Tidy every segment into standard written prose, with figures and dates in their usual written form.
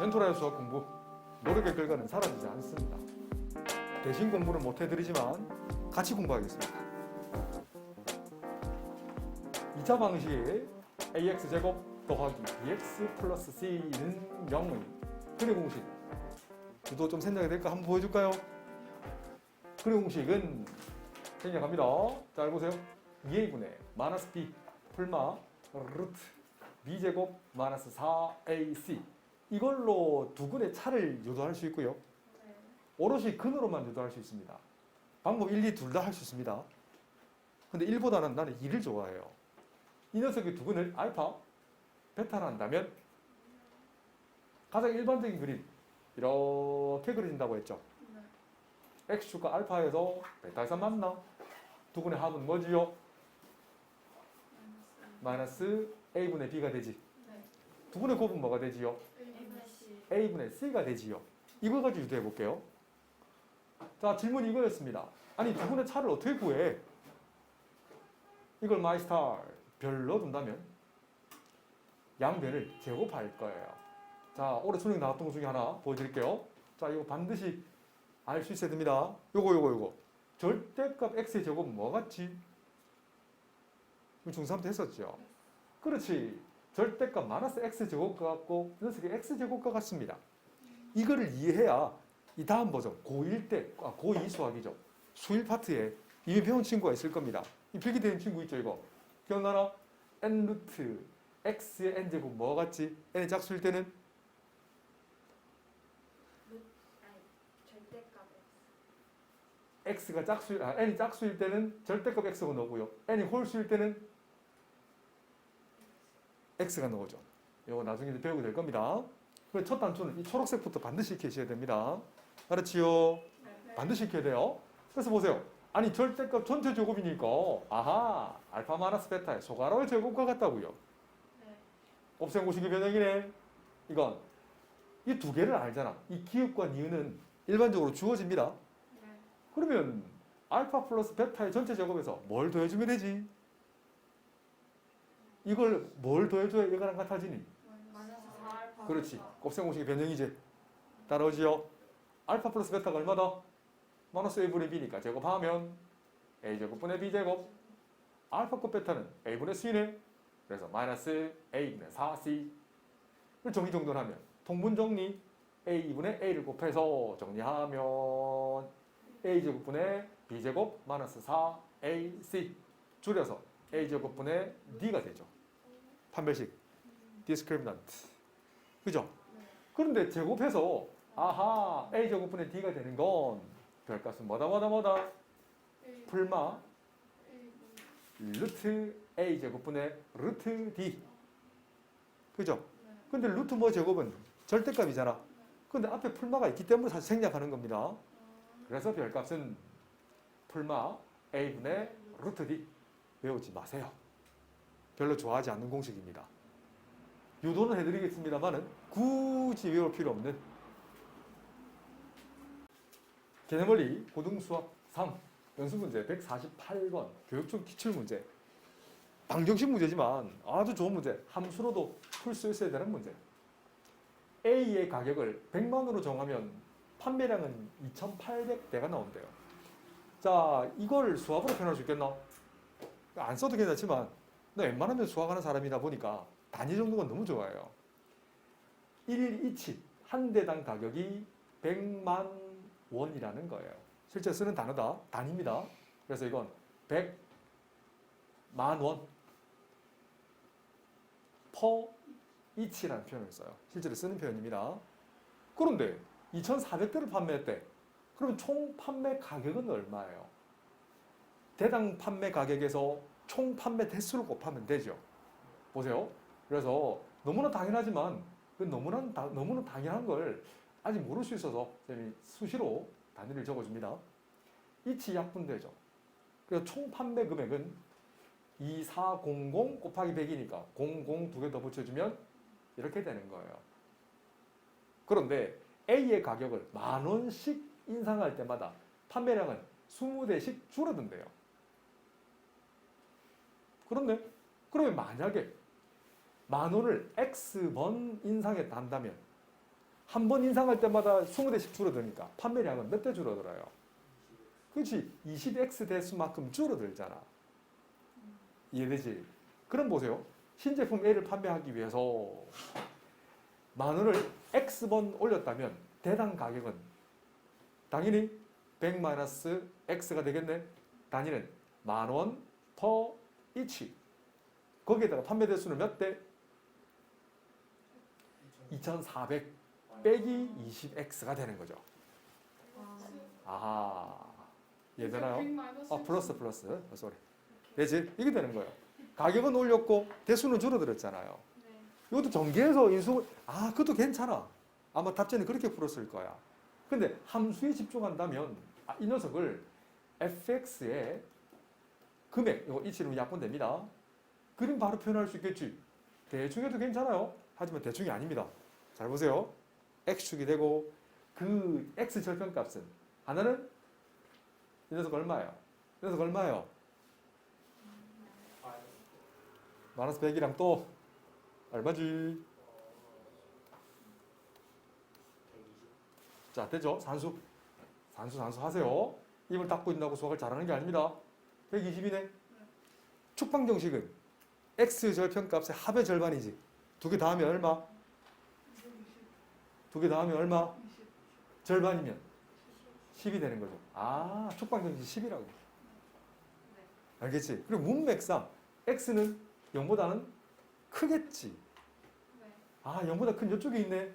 멘토라의 수학 공부, 노력의 결과는 사라지지 않습니다. 대신 공부는 못해드리지만 같이 공부하겠습니다. 2차 방식의 ax제곱 더하기 bx 플러스 c는 0의 근의 공식, 유도 좀 생략이 될까 한번 보여줄까요? 근의 공식은 생략합니다. 잘 보세요. 2a분의 마이너스 b 풀마 루트 b제곱 마이너스 4ac, 이걸로 두 근의 차를 유도할 수 있고요. 오롯이 근으로만 유도할 수 있습니다. 방법 1, 2 둘 다 할 수 있습니다. 근데 1보다는 나는 2를 좋아해요. 이 녀석의 두 근을 알파, 베타라 한다면 가장 일반적인 그림 이렇게 그려진다고 했죠. x축과 알파에서 베타에서 만나. 두 근의 합은 뭐지요? 마이너스 a분의 b가 되지. 두 근의 곱은 뭐가 되지요? a분의 c가 되지요. 이걸 가지고 유도해 볼게요. 자, 질문이 이거였습니다. 아니, 두 근의 차를 어떻게 구해? 이걸 마이스타 별로 둔다면 양변을 제곱할 거예요. 자, 올해 수능 나왔던 것 중에 하나 보여드릴게요. 자, 이거 반드시 알 수 있어야 됩니다. 요거. 절대값 x의 제곱은 뭐 같지? 중3 때 했었죠. 그렇지. 절대값 마이너스 x 제곱과 같고 이 녀석이 x 제곱과 같습니다. 이거를 이해해야 이 다음 버전 고1 때, 고2 수학이죠. 수일 파트에 이미 배운 친구가 있을 겁니다. 이 필기되는 친구 있죠, 이거. 기억나나? n 루트 x의 n 제곱 뭐 같지? n이 짝수일 때는 x가 짝수일, n이 짝수일 때는 절대값 x가 나오고요. n이 홀수일 때는 x가 나오죠. 이거 나중에 배우게 될 겁니다. 그래서 첫 단추는 이 초록색부터 반드시 익히셔야 됩니다. 알았지요? 네. 반드시 익혀야 돼요. 그래서 보세요. 아니, 절대값 전체 제곱이니까 아하, 알파 마이너스 베타의 소괄호의 제곱과 같다고요. 곱셈 공식의 변형이네. 이건 이 두 개를 알잖아. 이 기읍과 니은은 일반적으로 주어집니다. 그러면 알파 플러스 베타의 전체 제곱에서 뭘 더해주면 되지? 이걸 뭘 더해줘야 얘가랑 같아지니? 그렇지. 곱셈 공식의 변형이지. 따라오지요? 알파 플러스 베타가 얼마다? 마이너스 a분의 b니까 제곱하면 a제곱분의 b제곱. 알파급 베타는 a분의 c네. 그래서 마이너스 a분의 4c. 를 정리정돈하면 통분정리 a분의 a를 곱해서 정리하면 a제곱분의 b제곱 마이너스 4ac 줄여서 a제곱분의 d가 되죠. 판별식 디스크리미넌트. 그죠? 그런데 제곱해서 아하, a제곱분의 d가 되는 건 별값은 뭐다? 풀마 루트 a제곱분의 루트 d. 그죠? 근데 루트 뭐 제곱은 절대값이잖아. 근데 앞에 풀마가 있기 때문에 사실 생략하는 겁니다. 그래서 별값은 풀마 a분의 루트 d. 외우지 마세요. 별로 좋아하지 않는 공식입니다. 유도는 해드리겠습니다만은 굳이 외울 필요 없는 개념원리 고등수학 3 연습문제 148번 교육청 기출문제. 방정식 문제지만 아주 좋은 문제. 함수로도 풀 수 있어야 되는 문제. A의 가격을 100만원으로 정하면 판매량은 2,800대가 나온대요. 자, 이걸 수학으로 표현할 수 있겠나? 안 써도 괜찮지만 나 웬만하면 수학하는 사람이다 보니까 단위 정도가 너무 좋아요. 1일 2치 한 대당 가격이 100만 원이라는 거예요. 실제 쓰는 단어다. 단위입니다. 그래서 이건 100만 원 per each라는 표현을 써요. 실제로 쓰는 표현입니다. 그런데 2,400대를 판매했대. 그럼 총 판매 가격은 얼마예요? 대당 판매 가격에서 총 판매 대수를 곱하면 되죠. 보세요. 그래서 너무나 당연하지만 그 너무나 당연한 걸 아직 모를 수 있어서 쌤이 수시로 단위를 적어줍니다. 이치 약분되죠. 그래서 총 판매 금액은 2400 곱하기 100이니까 00 두 개 더 붙여주면 이렇게 되는 거예요. 그런데 A의 가격을 10,000원씩 인상할 때마다 판매량은 20대씩 줄어든대요. 그런데 그러면 만약에 10,000원을 X번 인상했다 한다면 한 번 인상할 때마다 20대씩 줄어드니까 판매량은 몇 대 줄어들어요? 그렇지. 20x 대수만큼 줄어들잖아. 이해되지? 그럼 보세요. 신제품 A를 판매하기 위해서 10,000원을 X번 올렸다면 대당 가격은 당연히 100-X가 되겠네. 단위는 10,000원 per each. 거기에다가 판매 대수는 몇 대? 2,400 빼기 20X가 되는 거죠. 아하. 이해되나요? 플러스. 쏘리. 되지? 이게 되는 거예요. 가격은 올렸고 대수는 줄어들었잖아요. 이것도 전개해서 인수, 그것도 괜찮아. 아마 답제는 그렇게 풀었을 거야. 근데 함수에 집중한다면 이 녀석을 fx의 금액, 이거 이치로 약분됩니다. 그림 바로 표현할 수 있겠지. 대충 해도 괜찮아요. 하지만 대충이 아닙니다. 잘 보세요. x축이 되고 그 x 절편값은 하나는 이 녀석 얼마예요? 이 녀석 얼마예요? 마이너스 100이랑 또 얼마지? 자, 되죠? 산수 하세요. 입을 닫고 있다고 수학을 잘하는 게 아닙니다. 120이네. 축방 정식은 x 절편값의 합의 절반이지. 두 개 더하면 얼마? 두 개 더하면 얼마? 절반이면 10이 되는 거죠. 축방 정식 10이라고. 알겠지? 그리고 문맥상 x는 0보다는 크겠지. 0보다 큰 이쪽에 있네.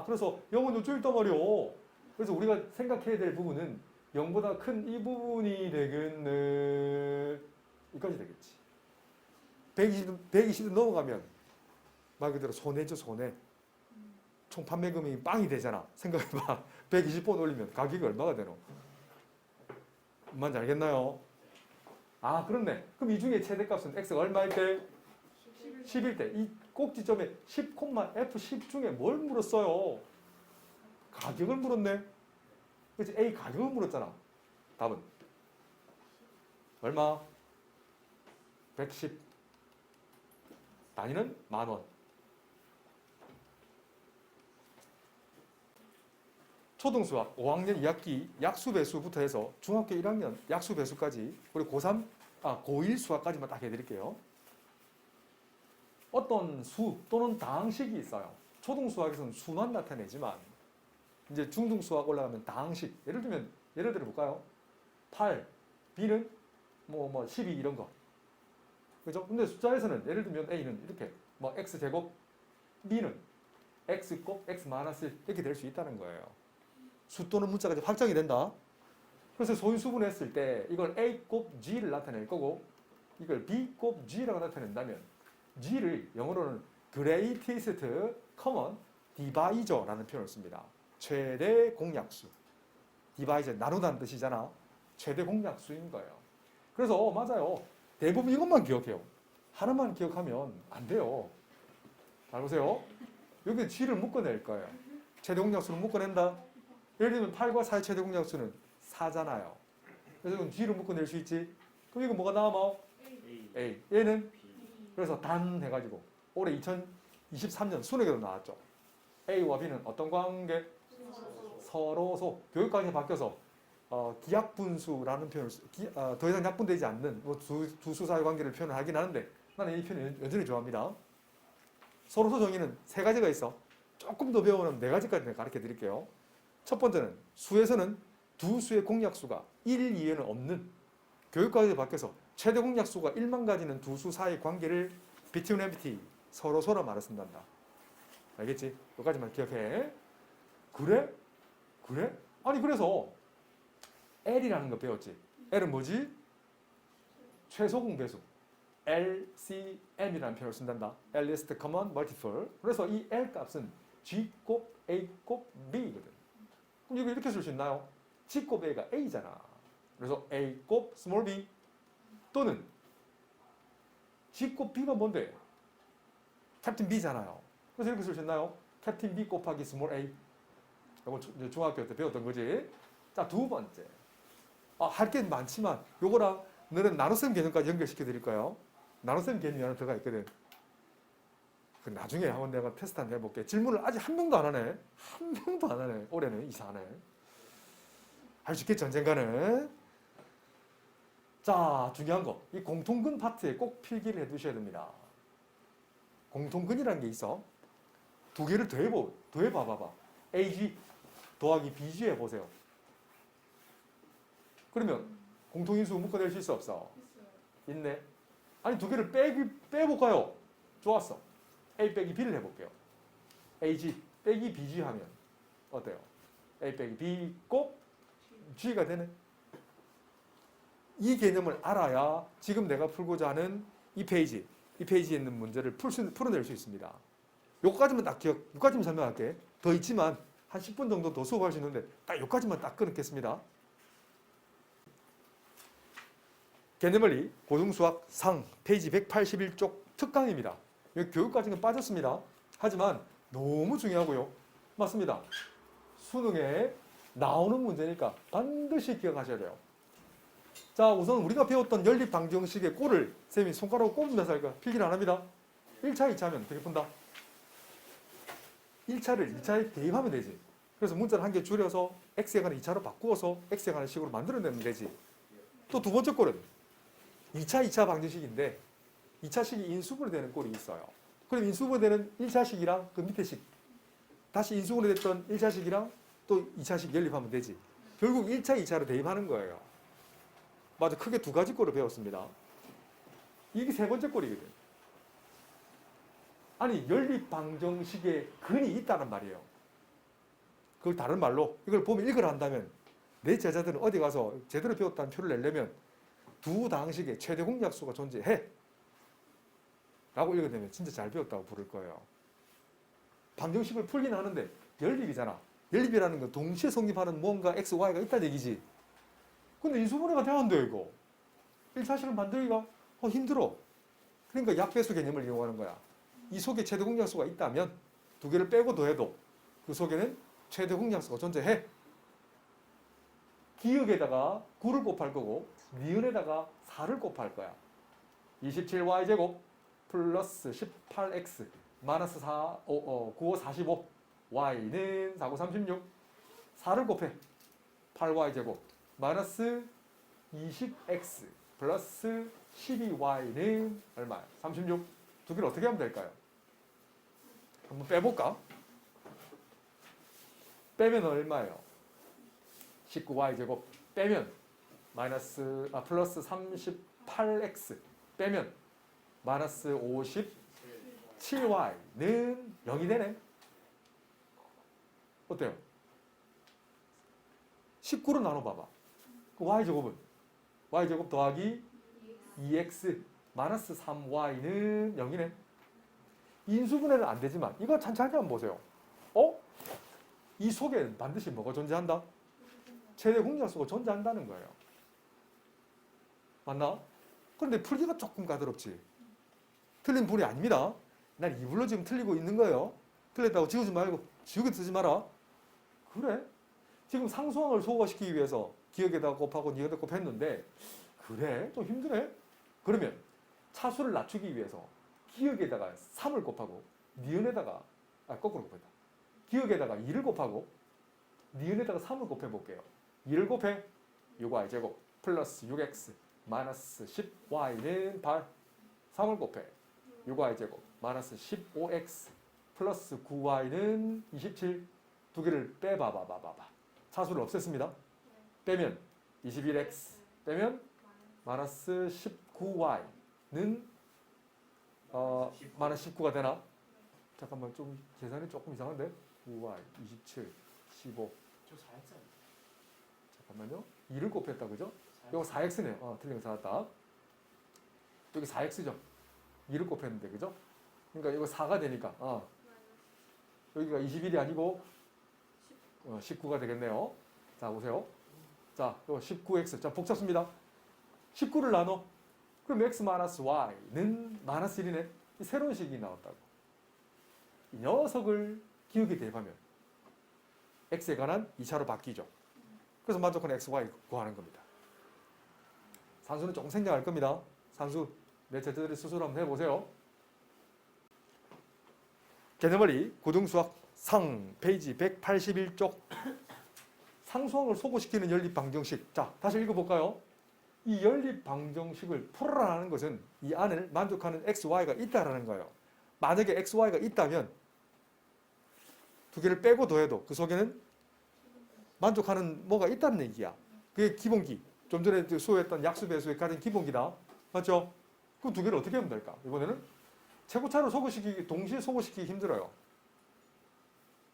그래서 0은 이쪽에 있단 말이오. 그래서 우리가 생각해야 될 부분은 0보다 큰 이 부분이 되겠네. 여기까지 되겠지. 120도 넘어가면 말 그대로 손해죠, 손해. 총 판매 금액이 빵이 되잖아. 생각해봐. 120번 올리면 가격이 얼마가 되노? 뭔지 알겠나요? 그렇네. 그럼 이 중에 최대값은 x가 얼마일 때? 10일 때. 이 꼭지점에 10, F10 중에 뭘 물었어요? 가격을 물었네. 그렇지? A 가격을 물었잖아. 답은 얼마? 110. 단위는 10,000원. 초등수학 5학년 2학기 약수배수부터 해서 중학교 1학년 약수배수까지, 그리고 고1 수학까지만 딱 해드릴게요. 어떤 수 또는 다항식이 있어요. 초등수학에서는 수만 나타내지만 이제 중등수학 올라가면 다항식. 예를 들어 볼까요? 8, B는 12 이런 거. 그죠? 근데 숫자에서는 예를 들면 A는 이렇게 X제곱, B는 X 곱 X 마이너스 1 이렇게 될 수 있다는 거예요. 수 또는 문자가 이제 확정이 된다. 그래서 소인수분했을 때 이걸 A 곱 G를 나타낼 거고 이걸 B 곱 G라고 나타낸다면 G를 영어로는 Greatest Common Divisor라는 표현을 씁니다. 최대 공약수. 디바이저 나누다는 뜻이잖아. 최대 공약수인 거예요. 그래서 맞아요. 대부분 이것만 기억해요. 하나만 기억하면 안 돼요. 잘 보세요. 여기 G를 묶어낼 거예요. 최대 공약수는 묶어낸다. 예를 들면 8과 4의 최대 공약수는 4잖아요. 그래서 G를 묶어낼 수 있지. 그럼 이거 뭐가 남아? A. 얘는? 그래서 단 해가지고 올해 2023년 수능에도 나왔죠. A와 B는 어떤 관계? 서로소. 교육과정이 바뀌어서 기약분수라는 표현을 더 이상 약분되지 않는 두 수 사이 관계를 표현을 하긴 하는데 나는 이 표현을 여전히 좋아합니다. 서로소 정의는 세 가지가 있어. 조금 더 배우면 네 가지까지 가르쳐 드릴게요. 첫 번째는 수에서는 두 수의 공약수가 1 이외에는 없는, 교육과정이 바뀌어서 최대 공약수가 1만 가지는 두 수 사이 관계를 between empty, 서로소라 말을 쓴단다. 알겠지? 여기까지만 기억해. 그래? 아니 그래서 L이라는 거 배웠지? L은 뭐지? 최소 공배수. LCM이라는 표현을 쓴단다. Least Common Multiple. 그래서 이 L 값은 G 곱 A 곱 B거든. 그럼 이거 이렇게 쓸 수 있나요? G 곱 A가 A잖아. 그래서 A 곱 small b 또는 G 곱 B가 뭔데? 캡틴 B잖아요. 그래서 이렇게 쓸 수 있나요? 캡틴 B 곱하기 small a. 이거 중학교 때 배웠던 거지. 자, 두 번째. 할 게 많지만 요거랑 너는 나눗셈 개념까지 연결시켜 드릴 거예요. 나눗셈 개념이 하나 들어가 있거든. 그 나중에 한번 내가 테스트 한번 해볼게. 질문을 아직 한 명도 안 하네. 한 명도 안 하네. 올해는 이상하네. 할 수 있겠지, 언젠가는. 자, 중요한 거. 이 공통근 파트에 꼭 필기를 해두셔야 됩니다. 공통근이라는 게 있어. 두 개를 더해봐봐. AG 더하기 BG 해보세요. 그러면 공통인수 묶어낼 수 있어, 없어? 있네. 아니, 두 개를 빼볼까요? 좋았어. A 빼기 B를 해볼게요. AG 빼기 BG 하면 어때요? A 빼기 B 곱 G가 되네. 이 개념을 알아야 지금 내가 풀고자 하는 이 페이지에 있는 문제를 풀어낼 수 있습니다. 요까지만 딱 요까지만 설명할게. 더 있지만 한 10분 정도 더 수업할 수 있는데 딱 요까지만 딱 끊겠습니다. 개념원리 고등수학 상 페이지 181쪽 특강입니다. 여기 교육과정은 빠졌습니다. 하지만 너무 중요하고요. 맞습니다. 수능에 나오는 문제니까 반드시 기억하셔야 돼요. 자, 우선 우리가 배웠던 연립 방정식의 꼴을 쌤이 손가락으로 꼽으면서 할까? 필기를 안 합니다. 1차, 2차 하면 되게 푼다. 1차를 2차에 대입하면 되지. 그래서 문자를 한 개 줄여서 x에 관한 2차로 바꾸어서 x에 관한 식으로 만들어내면 되지. 또 두 번째 꼴은 2차 방정식인데 2차식이 인수분해 되는 꼴이 있어요. 그럼 인수분해 되는 1차식이랑 그 밑에 식 다시 인수분해 됐던 1차식이랑 또 2차식 연립하면 되지. 결국 1차, 2차로 대입하는 거예요. 맞아, 크게 두 가지 꼴을 배웠습니다. 이게 세 번째 꼴이거든. 아니, 연립 방정식에 근이 있다는 말이에요. 그걸 다른 말로 이걸 보면 읽으라 한다면 내 제자들은 어디 가서 제대로 배웠다는 표를 내려면 두 당식의 최대 공약수가 존재해 라고 읽어내면 진짜 잘 배웠다고 부를 거예요. 방정식을 풀긴 하는데 연립이잖아. 연립이라는 건 동시에 성립하는 뭔가 x, y가 있다는 얘기지. 근데 인수분해가 돼야 안 돼, 이거. 1차식을 만들기가 힘들어. 그러니까 약배수 개념을 이용하는 거야. 이 속에 최대 공약수가 있다면 두 개를 빼고 더해도 그 속에는 최대 공약수가 존재해. 기역에다가 9를 곱할 거고 니은에다가 4를 곱할 거야. 27y제곱 플러스 18x 마이너스 9, 45 y는 4, 9, 36 4를 곱해 8y제곱 마이너스 20x 플러스 12y는 얼마야? 36. 두 개를 어떻게 하면 될까요? 한번 빼볼까? 빼면 얼마예요? 19y제곱 빼면 플러스 38x 빼면 마이너스 57y는 0이 되네. 어때요? 19로 나눠봐봐. 그 y제곱은? y제곱 더하기 2x 마이너스 3y는 0이네. 인수분해는 안 되지만 이거 천천히 한번 보세요. 이 속에 반드시 뭐가 존재한다? 최대 공약수가 존재한다는 거예요. 맞나? 그런데 풀기가 조금 까다롭지. 틀린 분이 아닙니다. 난 이불로 지금 틀리고 있는 거예요. 틀렸다고 지우지 말고 지우개 쓰지 마라. 그래? 지금 상수항을 소화시키기 위해서 기역에다가 곱하고 니은에다 곱했는데 그래? 좀 힘드네? 그러면 차수를 낮추기 위해서 기역에다가 3을 곱하고 니은에다가 거꾸로 곱했다. 기역에다가 2를 곱하고 니은에다가 3을 곱해볼게요. 2를 곱해 6y제곱 플러스 6x 마이너스 10y는 8 3을 곱해 6y제곱 마이너스 15x 플러스 9y는 27 두 개를 빼봐봐. 차수를 없앴습니다. 빼면 21x 빼면 마이너스 19y는 마이너스 19가 되나? 잠깐만 좀 계산이 조금 이상한데 9y 27 15 저 4x 잠깐만요. 2를 곱했다 그죠? 이거 4x네요. 틀린 거 찾았다. 여기 4x죠. 2를 곱했는데 그죠? 그러니까 이거 4가 되니까 여기가 21이 아니고 19가 되겠네요. 자 보세요. 자 이거 19x 자 복잡습니다. 19를 나눠 그럼 x 마이너스 y는 마이너스 1이네. 이 새로운 식이 나왔다고. 이 녀석을 기억에 대입하면 x에 관한 2차로 바뀌죠. 그래서 만족하는 x, y 구하는 겁니다. 산수는 조금 생략할 겁니다. 산수 내 제자들이 스스로 한번 해보세요. 개념원리 고등수학 상 페이지 181쪽 상수항을 소거시키는 연립방정식. 자, 다시 읽어볼까요? 이 연립방정식을 풀어라는 것은 이 안을 만족하는 x, y가 있다라는 거예요. 만약에 x, y가 있다면 두 개를 빼고 더해도 그 속에는 만족하는 뭐가 있다는 얘기야. 그게 기본기. 좀 전에 수호했던 약수배수의 가진 기본기다. 맞죠? 그럼 두 개를 어떻게 하면 될까? 이번에는 최고차를 소거시키기, 동시에 소거시키기 힘들어요.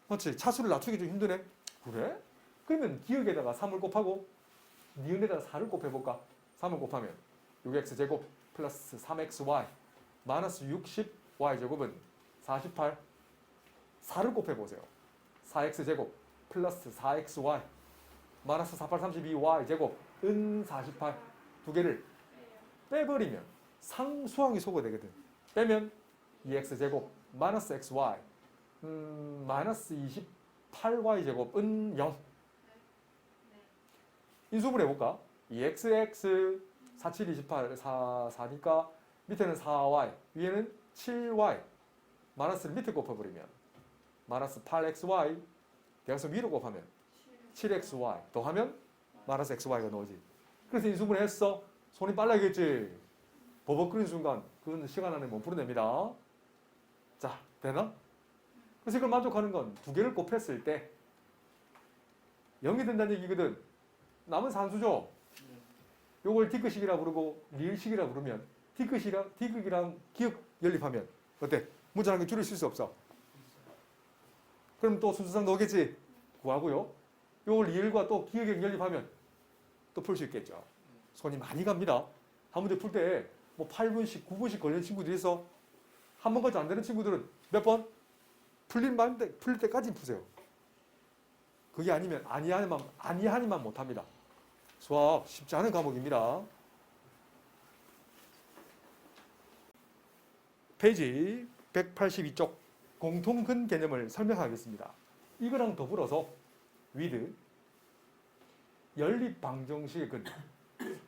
맞지? 차수를 낮추기 좀 힘드네? 그래? 그러면 기역에다가 3을 곱하고 니은에다가 4를 곱해볼까? 3을 곱하면 6x제곱 플러스 3xy 마이너스 60y제곱은 48. 4를 곱해보세요. 4x제곱 플러스 4xy 마이너스 48, 32y제곱 은 48. 두 개를 빼버리면 상수항이 소거되거든. 빼면 2x제곱 마이너스 xy 마이너스 28y제곱은 0. 인수분 해볼까? 2xx 47, 28, 4니까 밑에는 4y 위에는 7y 마이너스를 밑에 곱해버리면 마이너스 8xy 대각선 위로 곱하면 7xy 더하면 마이너스 xy가 나오지. 그래서 인수분 했어. 손이 빨라겠지. 버벅거리는 순간 그건 시간 안에 못 풀어냅니다. 자, 되나? 그래서 이걸 만족하는 건 두 개를 곱했을 때 0이 된다는 얘기거든. 남은 산수죠. 요걸 디귿식이라 부르고 리을식이라 부르면 디귿이랑 기역 연립하면 어때? 문자 한 개 줄일 수 없어? 그럼 또 순수상 나오겠지? 구하고요. 요걸 리을과 또 기역에 연립하면 또 풀 수 있겠죠. 손이 많이 갑니다. 한 문제 풀 때 뭐 8분씩 9분씩 걸리는 친구들이 있어. 한 번까지 안 되는 친구들은 몇 번? 풀릴 때까지 푸세요. 그게 아니면 아니하니만 못합니다. 수학 쉽지 않은 과목입니다. 페이지 182쪽 공통근 개념을 설명하겠습니다. 이거랑 더불어서 with 연립방정식의 근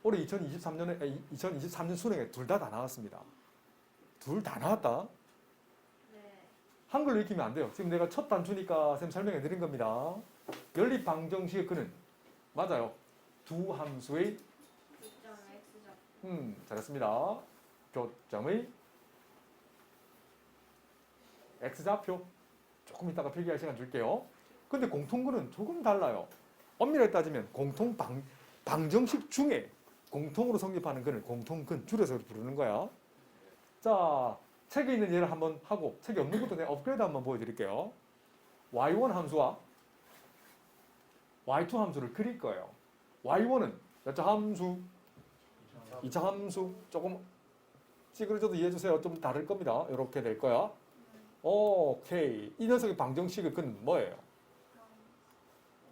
올해 2023년 수능에 둘 다 나왔습니다. 둘 다 나왔다. 한글로 익히면 안 돼요. 지금 내가 첫 단추니까 쌤 설명해 드린 겁니다. 연립방정식의 근은 맞아요. 두 함수의 잘했습니다. 교점의 x좌표 조금 이따가 필기할 시간 줄게요. 근데 공통근은 조금 달라요. 엄밀하게 따지면 방정식 중에 공통으로 성립하는 근을 공통근 줄여서 부르는 거야. 자, 책에 있는 예를 한번 하고 책에 없는 것도 내가 업그레이드 한번 보여드릴게요. y1 함수와 y2 함수를 그릴 거예요. y1은 몇 차 함수? 2차 함수. 조금 찌그러져도 이해해주세요. 좀 다를 겁니다. 이렇게 될 거야. 오케이. 이 녀석의 방정식의 근은 뭐예요?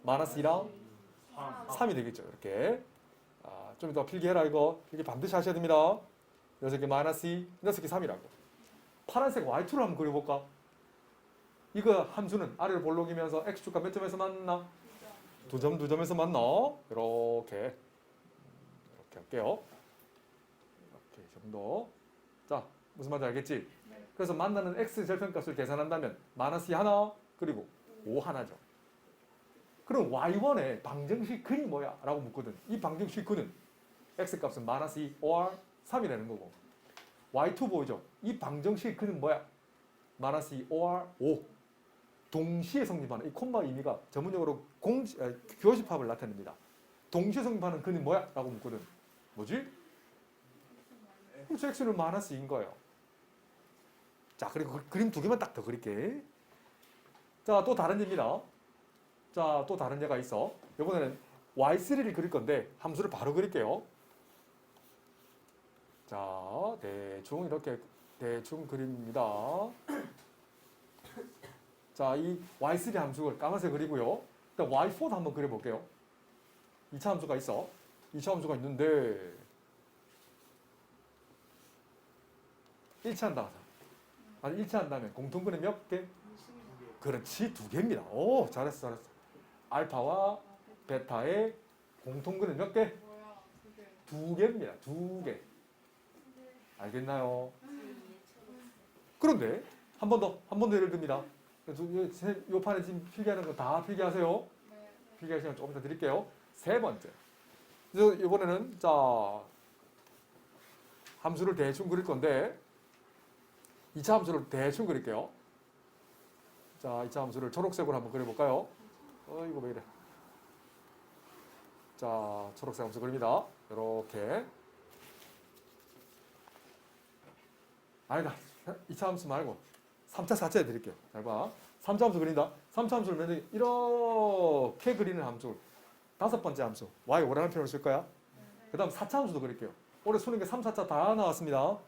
마이너스 2랑 3이 되겠죠. 이렇게. 좀 더 필기해라 이거. 필기 반드시 하셔야 됩니다. 이 녀석이 마이너스 2, 이 녀석이 3이라고. 파란색 y2를 한번 그려볼까? 이거 함수는 아래로 볼록이면서 x축과 몇 점에서 만나? 두 점에서 만나. 이렇게 할게요. 이렇게 정도. 자, 무슨 말인지 알겠지? 그래서 만나는 x 절편값을 계산한다면 마이너스 2 하나 그리고 5 하나죠. 그럼 y1의 방정식 근이 뭐야? 라고 묻거든. 이 방정식 근은 x값은 마이너스 2 or 3이라는 거고 y2 보이죠? 이 방정식 근은 뭐야? 마이너스 2 or 5. 동시에 성립하는 이 콤마 의미가 전문용어로 교집합을 나타냅니다. 동시에 성립하는 근이 뭐야? 라고 묻거든. 뭐지? 그래서 x는 마이너스 2인 거예요. 자, 그리고 그림 두 개만 딱 더 그릴게. 자, 또 다른 예입니다. 자, 또 다른 예가 있어. 이번에는 y3를 그릴 건데 함수를 바로 그릴게요. 자, 대충 이렇게 대충 그립니다. 자, 이 y3 함수를 까만색 그리고요. 일단 y4도 한번 그려볼게요. 2차 함수가 있어. 2차 함수가 있는데 1차 한다. 아니 1차 한다면 공통근은 몇 개? 그렇지, 두 개입니다. 오, 잘했어. 알파와 베타의 공통근은 몇 개? 두 개입니다. 두 개. 알겠나요? 그런데 한 번 더 예를 듭니다. 요 판에 지금 필기하는 거 다 필기하세요. 필기할 시간 조금 더 드릴게요. 세 번째. 이번에는 자 함수를 대충 그릴 건데 2차 함수를 대충 그릴게요. 자, 2차 함수를 초록색으로 한번 그려볼까요? 이거 왜 이래? 자, 초록색 함수 그립니다. 이렇게. 아니다. 2차 함수 말고 3차, 4차 해드릴게요. 잘 봐. 3차 함수 그린다. 3차 함수를 만약에 이렇게 그리는 함수. 다섯 번째 함수. y 오라는 표현을 쓸 거야. 그 다음 4차 함수도 그릴게요. 올해 수능 게 3, 4차 다 나왔습니다.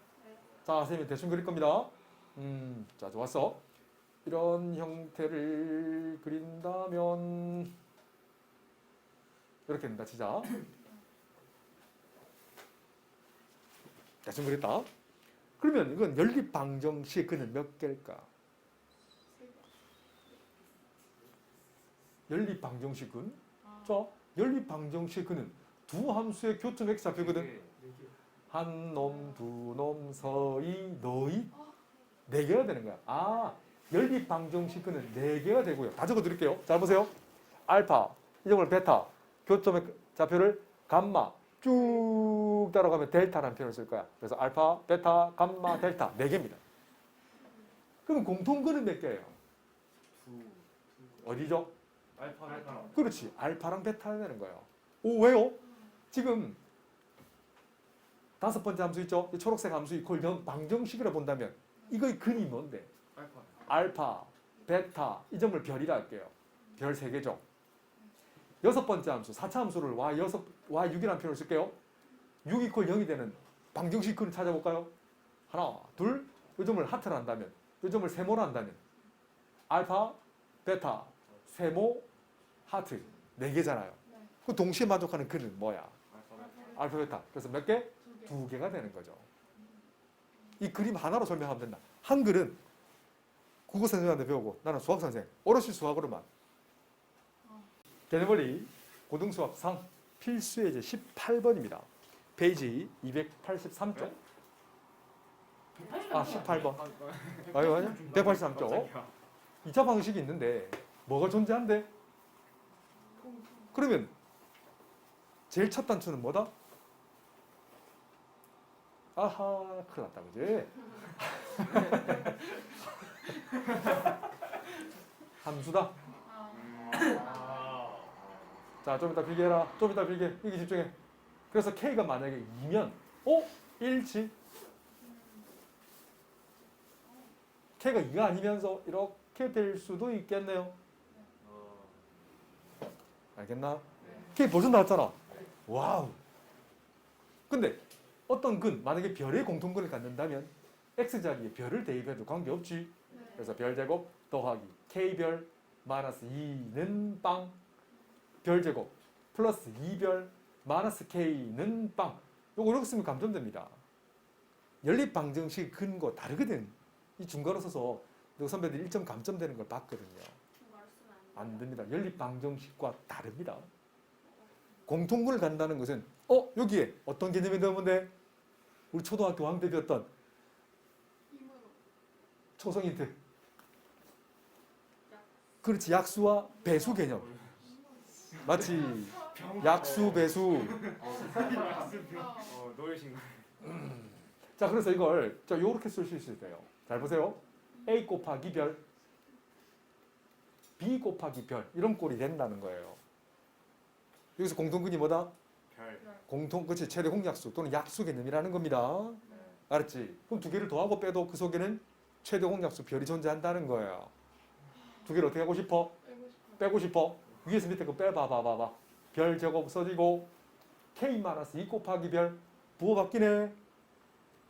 자, 선생님이 대충 그릴 겁니다. 자, 좋았어. 이런 형태를 그린다면 이렇게 된다, 진짜. 대충 그렸다. 그러면 이건 연립방정식 근은 몇 개일까? 연립방정식은? 자, 연립방정식 근은 두 함수의 교점 x 좌표거든. 한 놈, 두 놈, 서이, 너이 네 개가 되는 거야. 아, 연립방정식 근은 네 개가 되고요. 다 적어드릴게요. 잘 보세요. 알파, 이 점을 베타, 교점의 좌표를 감마 쭉 따라가면 델타라는 표현을 쓸 거야. 그래서 알파, 베타, 감마, 델타 네 개입니다. 그럼 공통근은 몇 개예요? 어디죠? 알파 베타. 그렇지. 알파랑 베타가 되는 거예요. 오, 왜요? 지금 다섯 번째 함수 있죠? 이 초록색 함수 이퀄 방정식으로 본다면 이거의 근이 뭔데? 알파. 알파, 베타 이 점을 별이라 할게요. 별 3개죠. 여섯 번째 함수, 4차 함수를 y6이라는 표현을 쓸게요. 6 이퀄 0이 되는 방정식 근을 찾아볼까요? 하나, 둘, 이 점을 하트로 한다면, 이 점을 세모로 한다면 알파, 베타, 세모, 하트 4개잖아요. 그 동시에 만족하는 근은 뭐야? 알파, 베타. 그래서 몇 개? 2개가 되는 거죠. 이 그림 하나로 설명하면 된다. 한글은 국어 선생님한테 배우고 나는 수학 선생. 어르신 수학으로만. 개념원리 고등수학 상 필수 예제 18번입니다. 페이지 283쪽. 아, 18번. 아니, 183쪽. 2차 방식이 있는데 뭐가 존재한대? 그러면 제일 첫 단추는 뭐다? 아하, 큰일 났다, 그지? 함수다. 자, 좀 이따 빌게 해라. 좀 이따 빌게. 여기 집중해. 그래서 K가 만약에 2면, 일치. K가 2가 아니면서 이렇게 될 수도 있겠네요. 알겠나? K 벌써 나왔잖아. 와우. 근데 어떤 근, 만약에 별의 공통근을 갖는다면 X자리에 별을 대입해도 관계없지. 그래서 별제곱 더하기 K별 마이너스 2는 빵. 별제곱 플러스 2별 마이너스 K는 빵. 요거 이렇게 쓰면 감점됩니다. 연립방정식 근거 다르거든. 이 중괄호 써서 선배들이 1점 감점되는 걸 봤거든요. 안 됩니다. 연립방정식과 다릅니다. 공통근을 갖는다는 것은 여기에 어떤 개념이 넣으면 돼? 우리 초등학교 왕때 배웠던 초성 힌트. 그렇지. 약수와 배수 개념. 맞지? 약수, 배수. 노예신 거. 자, 그래서 이걸 요렇게 쓸 수 있어요. 잘 보세요. A 곱하기 별, B 곱하기 별 이런 꼴이 된다는 거예요. 여기서 공통근이 뭐다? 별. 그렇지. 최대 공약수 또는 약수 개념이라는 겁니다. 알았지? 그럼 두 개를 더하고 빼도 그 속에는 최대 공약수 별이 존재한다는 거예요. 두 개를 어떻게 하고 싶어? 빼고 싶어. 위에서 밑에 거 빼봐. 별 제곱 써지고 K-2 곱하기 별 부호 바뀌네.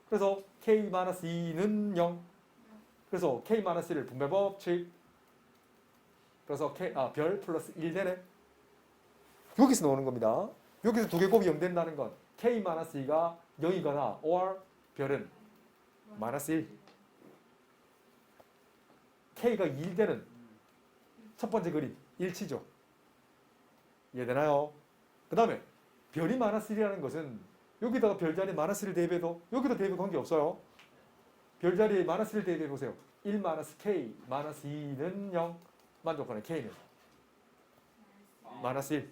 그래서 K-2는 0. 그래서 K-1을 분배 법칙. 그래서 별 플러스 1 되네. 여기서 나오는 겁니다. 여기서 두 개 곱이 0 된다는 건 K-2가 0이거나 or 별은 마이너스 1. K가 1 되는 첫 번째 그림 일치죠. 이해되나요? 그 다음에 별이 마이너스 1이라는 것은 여기다가 별자리 마이너스 1 대입해도 여기도 대입 관계없어요. 별자리에 마이너스 1 대입해보세요. 1 마이너스 k 마이너스 2는 0. 만족하는 k는 마이너스 1.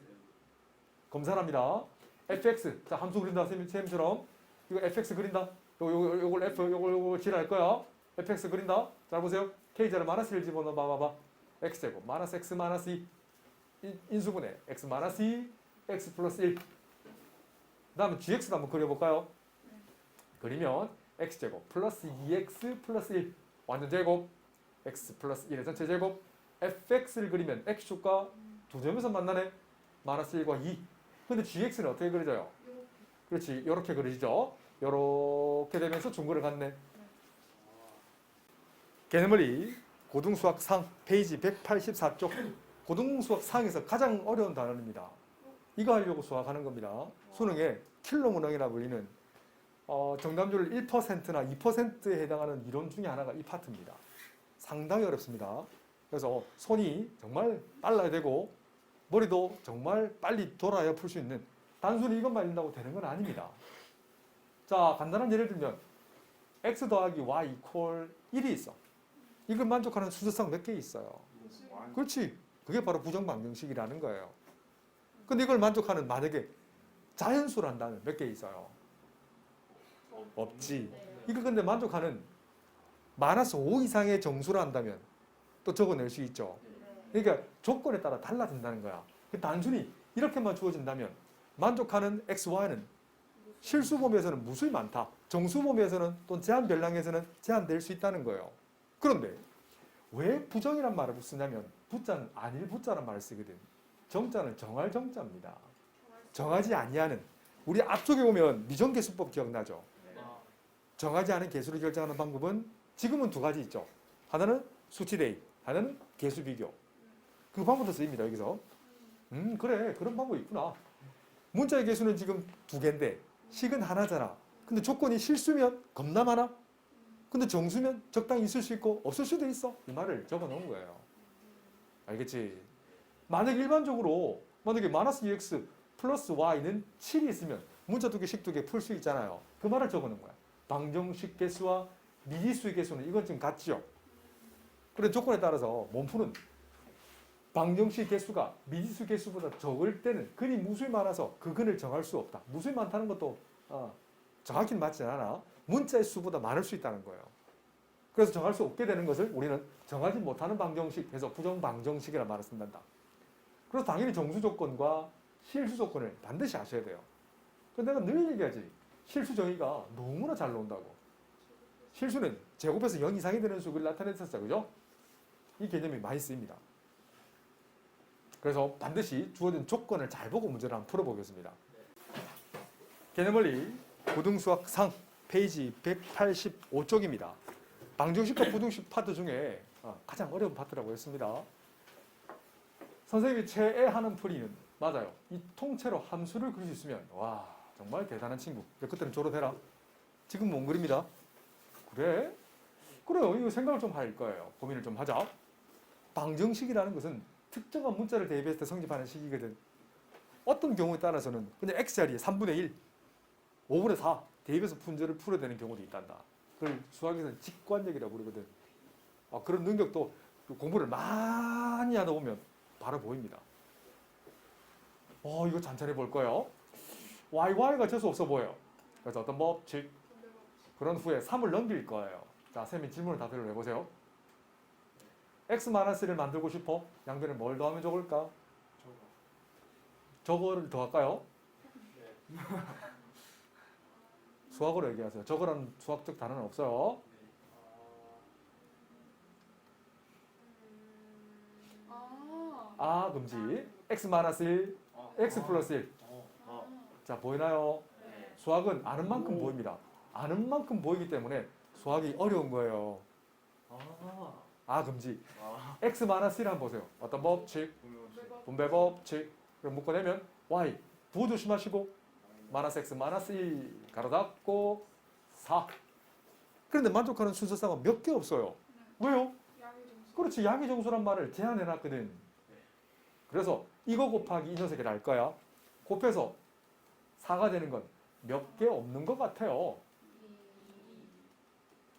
검사합니다. fx. 자, 함수 그린다. 쌤처럼. 이거 fx 그린다. 요걸 f, 요걸 칠할 거야. fx 그린다. 잘 보세요. k자를 마이너스 1 집어넣어 봐봐. x제곱 마이너스 x 마이너스 2. 인수분해 x 마이너스 2, x 플러스 1. 그 다음에 gx도 한번 그려볼까요? 그리면 x제곱 플러스 2x 플러스 1. 완전 제곱. x 플러스 1의 전체 제곱. fx를 그리면 x축과 두 점에서 만나네. 마이너스 1과 2. 근데 gx는 어떻게 그려져요? 그렇지. 이렇게 그려지죠. 이렇게 되면서 중거를 갖네. 개념원리 고등수학 상 페이지 184쪽. 고등수학 상에서 가장 어려운 단원입니다. 이거 하려고 수학하는 겁니다. 수능에 킬러 문항이라 불리는 정답률 1%나 2%에 해당하는 이론 중에 하나가 이 파트입니다. 상당히 어렵습니다. 그래서 손이 정말 빨라야 되고 머리도 정말 빨리 돌아야 풀 수 있는, 단순히 이것만 읽는다고 되는 건 아닙니다. 자, 간단한 예를 들면 x 더하기 y 이퀄 1이 있어. 이걸 만족하는 수저상 몇 개 있어요? 그렇지. 그게 바로 부정방정식이라는 거예요. 근데 이걸 만족하는 만약에 자연수를 한다면 몇 개 있어요? 없지. 이거 근데 만족하는 마이너스 5 이상의 정수를 한다면 또 적어낼 수 있죠. 그러니까 조건에 따라 달라진다는 거야. 단순히 이렇게만 주어진다면 만족하는 x, y는 실수 범위에서는 무수히 많다. 정수 범위에서는 또는 제한 별량에서는 제한될 수 있다는 거예요. 그런데 왜 부정이란 말을 쓰냐면 부자는 아닐 부자란 말을 쓰거든. 정자는 정할 정자입니다. 정하지 아니하는. 우리 앞쪽에 보면 미정계수법 기억나죠? 정하지 않은 개수를 결정하는 방법은 지금은 두 가지 있죠. 하나는 수치 대입, 하나는 개수 비교. 그 방법도 쓰입니다. 여기서. 그래. 그런 방법이 있구나. 문자의 개수는 지금 두 개인데 식은 하나잖아. 근데 조건이 실수면 겁나 많아. 근데 정수면 적당히 있을 수 있고 없을 수도 있어. 이 말을 적어 놓은 거예요. 알겠지? 만약에 일반적으로 만약에 마이너스 2x 플러스 y는 7이 있으면 문자 두 개, 식 두 개 풀 수 있잖아요. 그 말을 적어 놓은 거야. 방정식 개수와 미지수의 개수는 이건 지금 같지요. 그런 조건에 따라서 몸푸는 방정식 개수가 미지수 개수보다 적을 때는 근이 무수히 많아서 그 근을 정할 수 없다. 무수히 많다는 것도 정확히는 맞지 않아. 문자의 수보다 많을 수 있다는 거예요. 그래서 정할 수 없게 되는 것을 우리는 정하지 못하는 방정식, 해서 부정방정식이라 말을 쓴단다. 그래서 당연히 정수 조건과 실수 조건을 반드시 아셔야 돼요. 근데 내가 늘 얘기하지. 실수 정의가 너무나 잘 나온다고. 실수는 제곱에서 0 이상이 되는 수를 나타냈었죠. 그죠? 이 개념이 많이 쓰입니다. 그래서 반드시 주어진 조건을 잘 보고 문제를 한번 풀어보겠습니다. 개념원리 고등수학 상 페이지 185쪽입니다. 방정식과 부등식 파트 중에 가장 어려운 파트라고 했습니다. 선생님이 최애하는 풀이는 맞아요. 이 통째로 함수를 그릴 수 있으면 와 정말 대단한 친구. 그때는 졸업해라. 지금 못 그립니다. 그래? 그래요. 이거 생각을 좀 할 거예요. 고민을 좀 하자. 방정식이라는 것은 특정한 문자를 대입했을 때 성립하는 식이거든. 어떤 경우에 따라서는 그냥 x자리에 3분의 1, 5분의 4 대입해서 문제를 풀어야 되는 경우도 있단다. 그걸 수학에서는 직관력이라고 부르거든. 그런 능력도 공부를 많이 하다 보면 바로 보입니다. 이거 잔잔해 볼 거예요. YY가 재수 없어 보여요. 그래서 어떤 법칙, 그런 후에 3을 넘길 거예요. 자, 쌤이 질문을 답변을 해보세요. x-1을 만들고 싶어? 양변에 뭘 더하면 좋을까? 저거를 더할까요? 네. 수학으로 얘기하세요. 저거라는 수학적 단어는 없어요. 금지. x-1, x 플러스 1. 자, 보이나요? 네. 수학은 아는 만큼 보입니다. 아는 만큼 보이기 때문에 수학이 어려운 거예요. 금지. x-1 한번 보세요. 어떤 법칙? 분배 법칙. 그럼 묶어내면 y. 부호 조심하시고 마이너스 x 마이너스 1 가로 닫고 4. 그런데 만족하는 순서상은 몇 개 없어요. 왜요? 그렇지. 양의 정수란 말을 제한해놨거든. 그래서 이거 곱하기 이 녀석을 알 거야. 곱해서 4가 되는 건 몇 개 없는 것 같아요.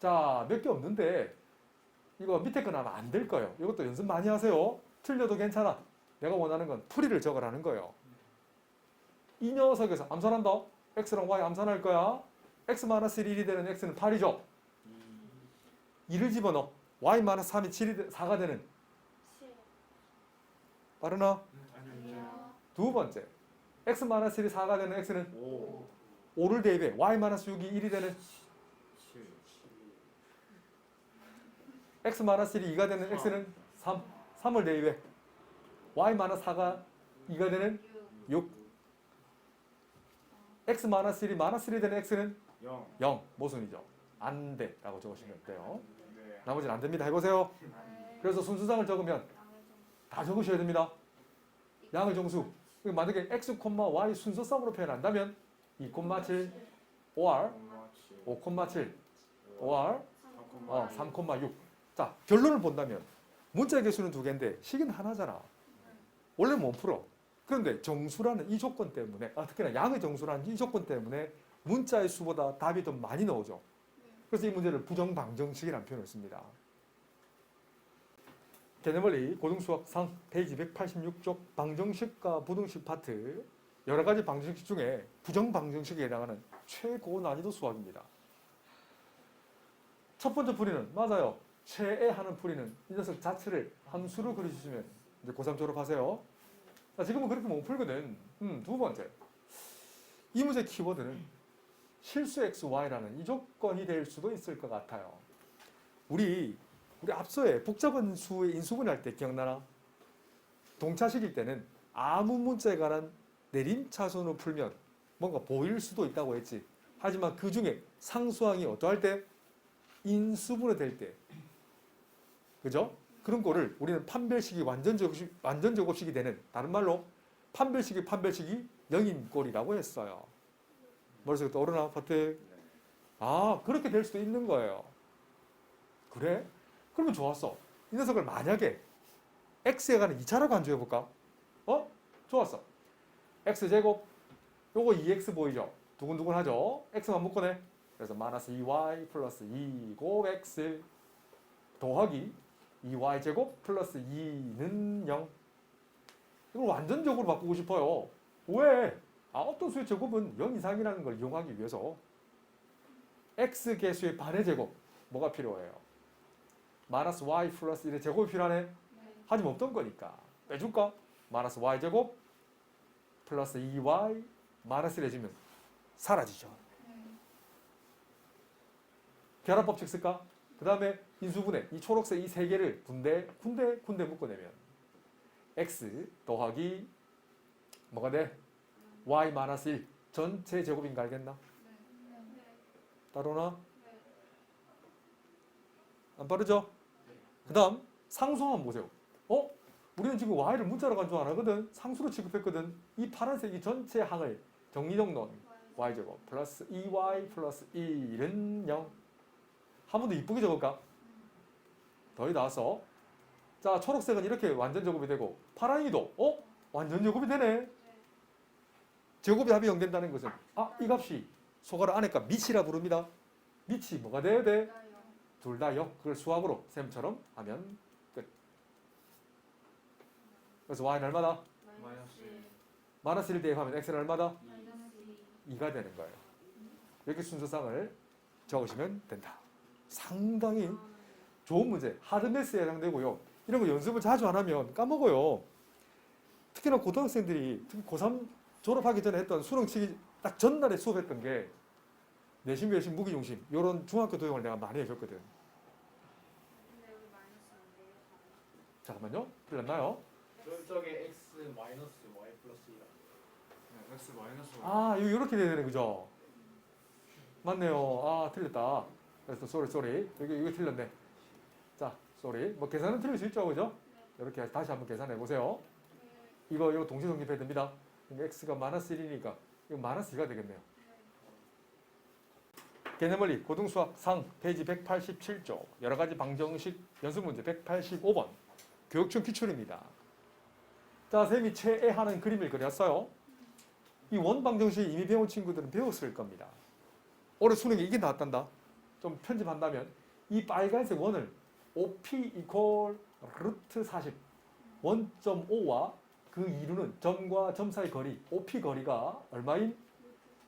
자, 몇 개 없는데 이거 밑에 건 아마 안 될 거예요. 이것도 연습 많이 하세요. 틀려도 괜찮아. 내가 원하는 건 풀이를 적으라는 거예요. 이 녀석에서 암산한다. x랑 y 암산할 거야. x-1이 되는 x는 8이죠. 2를 집어넣어. y-3이 4가 되는. 빠르나? 아니요. 두 번째. x-1이 4가 되는 x는 5. 5를 대입해. y-6이 1이 되는 7. x-1이 2가 되는 x는 3. 3을 대입해. y-4가 2가 되는 6. x-3이 되는 x는 0. 0. 모순이죠. 안 돼. 라고 적으시면 돼요. 네. 나머지는 안 됩니다. 해보세요. 그래서 순수상을 적으면 다 적으셔야 됩니다. 양의 정수. 만약에 x, y 순서쌍으로 표현한다면 2,7 or 5,7 or 3,6. 자, 결론을 본다면 문자 개수는 두 개인데 식은 하나잖아. 원래 못 풀어. 그런데 정수라는 이 조건 때문에, 특히나 양의 정수라는 이 조건 때문에 문자의 수보다 답이 더 많이 나오죠. 그래서 이 문제를 부정방정식이라는 표현을 씁니다. 개념원리 고등수학상 페이지 186쪽 방정식과 부등식 파트, 여러 가지 방정식 중에 부정방정식에 해당하는 최고 난이도 수학입니다. 첫 번째 풀이는 맞아요. 최애하는 풀이는 이 녀석 자체를 함수로 그려주시면 이제 고3 졸업하세요. 자, 지금은 그렇게 못 풀거든. 두 번째. 이 문제 키워드는 실수 XY라는 이 조건이 될 수도 있을 것 같아요. 우리 앞서에 복잡한 수의 인수분해할 때 기억나나? 동차식일 때는 아무 문자에 관한 내림차순으로 풀면 뭔가 보일 수도 있다고 했지. 하지만 그 중에 상수항이 어떠할 때? 인수분해 될 때. 그죠? 그런 거를 우리는 판별식이 완전제곱식이 되는, 다른 말로 판별식이 0인 꼴이라고 했어요. 머릿속에 떠오르나? 파트? 그렇게 될 수도 있는 거예요. 그래? 그러면 좋았어. 이 녀석을 만약에 x에 관한 2차로 간주해볼까? 좋았어. x제곱, 요거 2x 보이죠? 두근두근 하죠? x만 묶어내. 그래서 마이너스 2y 플러스 2 곱x 더하기 2y제곱 플러스 2는 0. 이걸 완전적으로 바꾸고 싶어요. 왜? 어떤 수의 제곱은 0 이상이라는 걸 이용하기 위해서 x 개수의 반의 제곱, 뭐가 필요해요? 마이너스 y 플러스 1의 제곱이 필요하네? 하지만 없던 거니까 빼줄까? 마이너스 y제곱 플러스 2y 마이너스 1 해주면 사라지죠. 결합법칙 쓸까? 그 다음에 인수분해, 이 초록색 이 세 개를 군데 묶어내면 x 더하기 뭐가 돼? y 마이너스 1 전체 제곱인 거 알겠나? 따로나? 안 빠르죠? 그 다음 상수항 보세요. 우리는 지금 y를 문자로 간주 안 하거든. 상수로 취급했거든. 이 파란색이 전체 항을 정리정돈 y제곱 플러스 2y 플러스 1은 0. 한 번 더 이쁘게 적을까? 더위 나왔어. 자, 초록색은 이렇게 완전 제곱이 되고 파랑이도 완전 제곱이 되네. 제곱이 합이 0 된다는 것은 이 값이 소가로 안에 값 밑이라 부릅니다. 밑이 뭐가 돼야 돼? 둘 다 0. 그걸 수학으로 쌤처럼 하면 끝. 그래서 y는 얼마다? 마이너스 1 대입하면 x는 얼마다? 2가 되는 거예요. 이렇게 순서상을 적으시면 된다. 상당히 좋은 문제, 하드매스에 해당되고요. 이런 거 연습을 자주 안 하면 까먹어요. 특히나 고등학생들이 특히 고3 졸업하기 전에 했던 수능치기 딱 전날에 수업했던 게 내신, 외신, 무기중심 이런 중학교 도형을 내가 많이 해줬거든. 잠깐만요. 틀렸나요? 저쪽에 x 마이너스 y 플러스 1. x 마이너스 y. 이렇게 돼야 되네, 그죠? 맞네요. 틀렸다. 그래서 쏘리. 여기 틀렸네. 자, 쏘리. 뭐 계산은 틀릴 수 있죠, 그죠? 이렇게 다시 한번 계산해 보세요. 이거 동시 성립해야 됩니다. x가 마이너스 1이니까 이거 마이너스 2가 되겠네요. 개념원리 고등수학 상 페이지 187쪽 여러 가지 방정식 연습 문제 185번 교육청 기출입니다. 자, 쌤이 최애하는 그림을 그렸어요. 이 원방정식 이미 배운 친구들은 배웠을 겁니다. 올해 수능에 이게 나왔단다. 좀 편집한다면 이 빨간색 원을 OP 이퀄 루트 40 1.5와 그 이루는 점과 점 사이 거리 OP 거리가 얼마인?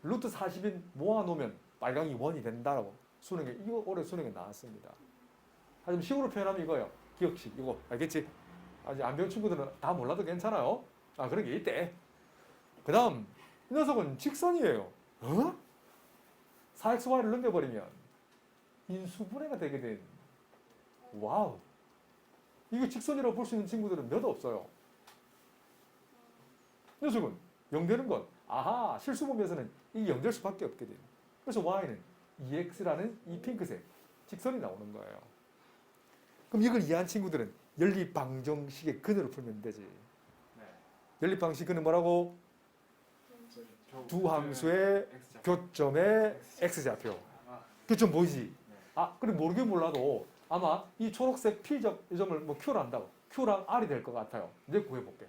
루트 40인 모아놓으면 빨강이 1이 된다라고 수능에 이거 올해 수능에 나왔습니다. 하지만 식으로 표현하면 이거예요. 기억식 이거 알겠지? 아직 안 배운 친구들은 다 몰라도 괜찮아요. 아 그런 게 있대. 그 다음 이 녀석은 직선이에요. 어? 4xy를 넘겨버리면 인수분해가 되게 된 와우. 이게 직선이라고 볼 수 있는 친구들은 몇 없어요. 이 녀석은 0 되는 건 아하 실수 보면서는 이게 0 될 수밖에 없게 돼요. 그래서 y는 2x라는 이 핑크색 직선이 나오는 거예요. 그럼 이걸 이해한 친구들은 연립방정식의 근으로 풀면 되지. 연립방식근은 뭐라고? 두 함수의 교점의 x좌표. 교점 보이지? 아, 그래 모르긴 몰라도 아마 이 초록색 P점 뭐 Q를 한다고. Q랑 R이 될 것 같아요. 이제 구해볼게.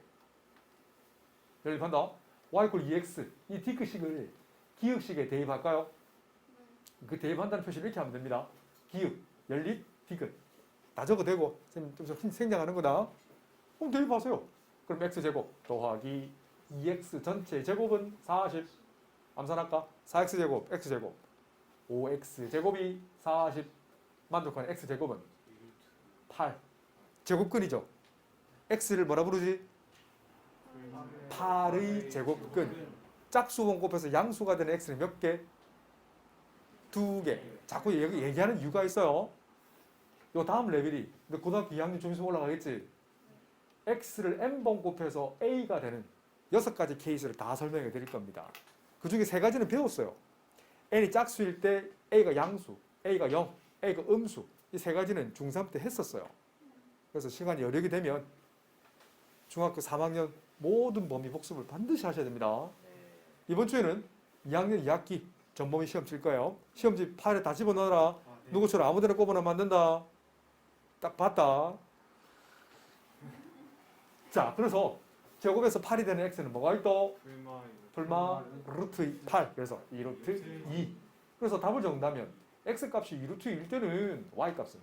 연립한다. y = 2x. 이 디귿식을 기역식에 대입할까요? 그 대입한다는 표시를 이렇게 하면 됩니다. 기역, 연립, 디귿. 다 적어도 되고 좀 생략하는 거다. 그럼 대입하세요. 그럼 x제곱 더하기 2x 전체 제곱은 40. 암산할까? 4x제곱, x제곱. 5x제곱이 40. 만족하는 x제곱은 8. 제곱근이죠. x를 뭐라 부르지? 8의 제곱근. 짝수번 곱해서 양수가 되는 x는 몇 개? 2개. 자꾸 얘기하는 이유가 있어요. 요 다음 레벨이 근데 고등학교 2학년 좀 있으면 올라가겠지. x를 n번 곱해서 a가 되는 6가지 케이스를 다 설명해 드릴 겁니다. 그 중에 3가지는 배웠어요. n이 짝수일 때 a가 양수, a가 0, a가 음수. 이 3가지는 중3 때 했었어요. 그래서 시간이 여력이 되면 중학교 3학년 모든 범위 복습을 반드시 하셔야 됩니다. 이번 주에는 2학년 2학기 전범위 시험 칠 거예요. 시험지 파일에 다 집어넣어라. 누구처럼 아무데나 꼽아놓으면 안 된다. 딱 봤다. 자, 그래서 제곱에서 8이 되는 x는 뭐가 있도? 불마 루트 8. 그래서 2루트 2. 그래서 답을 적는다면 x값이 2루트 1일 때는 y값은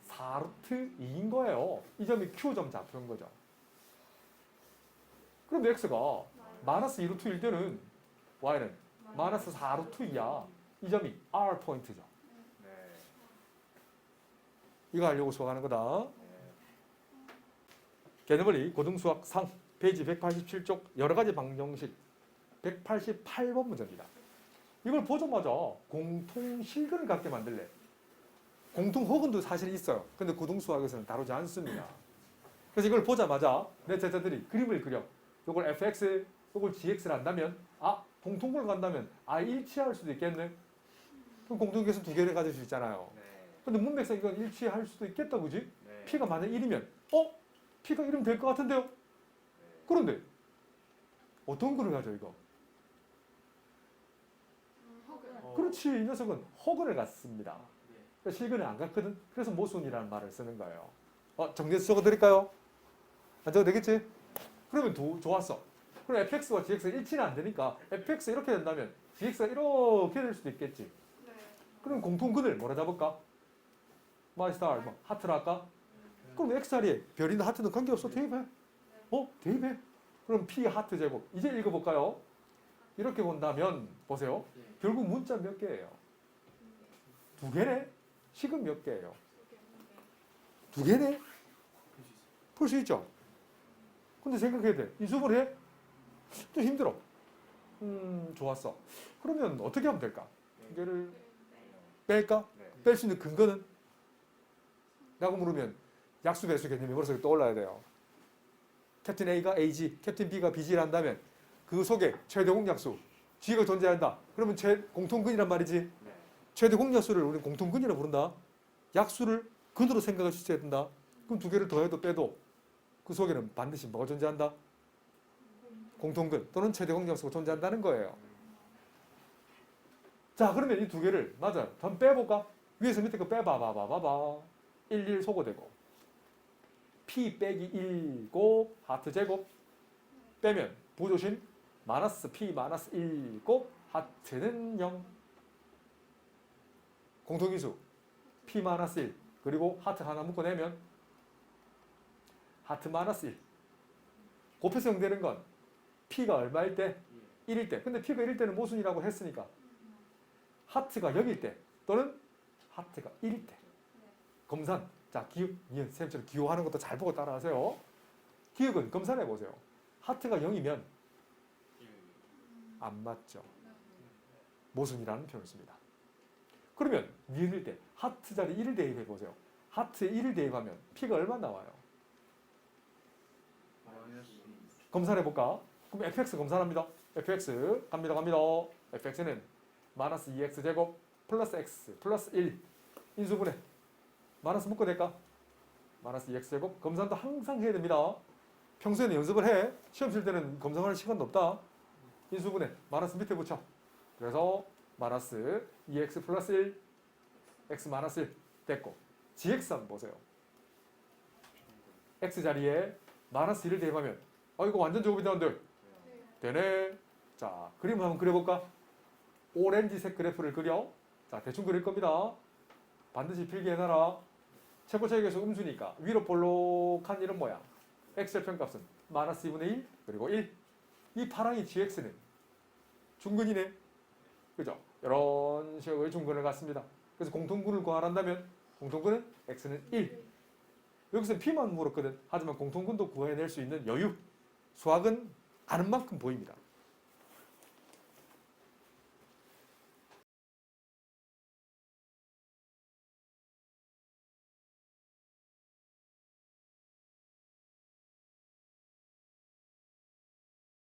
4루트 2인 거예요. 이 점이 q점 좌표인 거죠. 그런데 x가 마이너스 2루트 1일 때는 y는 마이너스 4루트 2야. 이 점이 r 포인트죠. 이거 하려고 수학하는 거다. 개념원리 고등수학 상 페이지 187쪽 여러가지 방정식 188번 문제입니다. 이걸 보자마자 공통실근을 갖게 만들래. 공통허근도 사실 있어요. 근데 고등수학에서는 다루지 않습니다. 그래서 이걸 보자마자 내 제자들이 그림을 그려. 이걸 fx, 이걸 gx를 한다면 공통분을 간다면 일치할 수도 있겠네. 그럼 공통계수 2개를 가질 수 있잖아요. 근데 문맥상 이건 일치할 수도 있겠다, 그지? p가 만약 1이면 p가 1이면 될 것 같은데요? 그런데 어떤 글을 가져 이거? 그렇지, 이 녀석은 허근을 갖습니다. 그러니까 실근을 안 갖거든. 그래서 모순이라는 말을 쓰는 거예요. 정리해서 적어드릴까요? 안 적어도 되겠지? 그러면 좋았어. 그럼 fx와 gx가 일치는 안 되니까 fx 이렇게 된다면 gx가 이렇게 될 수도 있겠지. 그럼 공통근을 뭐라 잡을까? 마이스타र 뭐 하트를 할까? 그럼 x 자리에 별이나 하트는 관계없어. 대입해. 대입해. 그럼 p 하트 제곱. 이제 읽어볼까요? 이렇게 본다면 보세요. 결국 문자 몇 개예요? 2개네? 식은 몇 개예요? 2개네? 풀 수 있죠? 근데 생각해야 돼. 인수분해 해? 좀 힘들어. 좋았어. 그러면 어떻게 하면 될까? 2개를 뺄까? 뺄 수 있는 근거는? 라고 물으면 약수 배수 개념이 머릿속에 떠올라야 돼요. 캡틴 A가 AG, 캡틴 B가 BG를 한다면 그 속에 최대 공약수 G가 존재한다. 그러면 공통근이란 말이지. 최대 공약수를 우리는 공통근이라고 부른다. 약수를 근으로 생각할 수 있어야 된다. 그럼 2개를 더해도 빼도 그 속에는 반드시 뭐가 존재한다? 공통근 또는 최대 공약수가 존재한다는 거예요. 자, 그러면 이 2개를 맞아. 더 빼볼까? 위에서 밑에 거 빼봐봐봐봐봐. 1, 1 소거되고 p 빼기 1 곱 하트 제곱 빼면 부조심 마이너스 p 마이너스 1 곱 하트는 0. 공통인수 p 마이너스 1 그리고 하트 하나 묶어내면 하트 마이너스 1. 곱해서 형되는 건 P가 얼마일 때? 1일 때. 근데 P가 1일 때는 모순이라고 했으니까 하트가 0일 때 또는 하트가 1일 때. 검산. 자, 기억, 쌤처럼 기호하는 것도 잘 보고 따라하세요. 기억은 검산해 보세요. 하트가 0이면 안 맞죠. 모순이라는 표현을 씁니다. 그러면 니은일 때 하트 자리 1을 대입해 보세요. 하트에 1을 대입하면 P가 얼마 나와요? 검산해 볼까? 그럼 fx 검산합니다. fx 갑니다. fx는 마이너스 2x 제곱 플러스 x 플러스 1 인수분해 마이너스 묶어 될까? 마이너스 2x 제곱 검산도 항상 해야 됩니다. 평소에는 연습을 해. 시험 칠 때는 검산할 시간도 없다. 인수분해 마이너스 밑에 붙여. 그래서 마이너스 2x 플러스 1 x 마이너스 1 됐고 gx 한번 보세요. x 자리에 마이너스 1을 대입하면 이거 완전 제곱이 되는데 되네. 자, 그림 한번 그려볼까? 오렌지색 그래프를 그려. 자, 대충 그릴 겁니다. 반드시 필기해놔라. 최고차익에서 음수니까 위로 볼록한 이런 모양. x의 평값은 마이너스 2분의 1 그리고 1. 이 파랑이 gx는 중근이네. 그죠? 이런 식의 중근을 갖습니다. 그래서 공통근을 구하란다면 공통근은 x는 1. 여기서 p만 물었거든. 하지만 공통근도 구해낼 수 있는 여유. 수학은 아는 만큼 보입니다.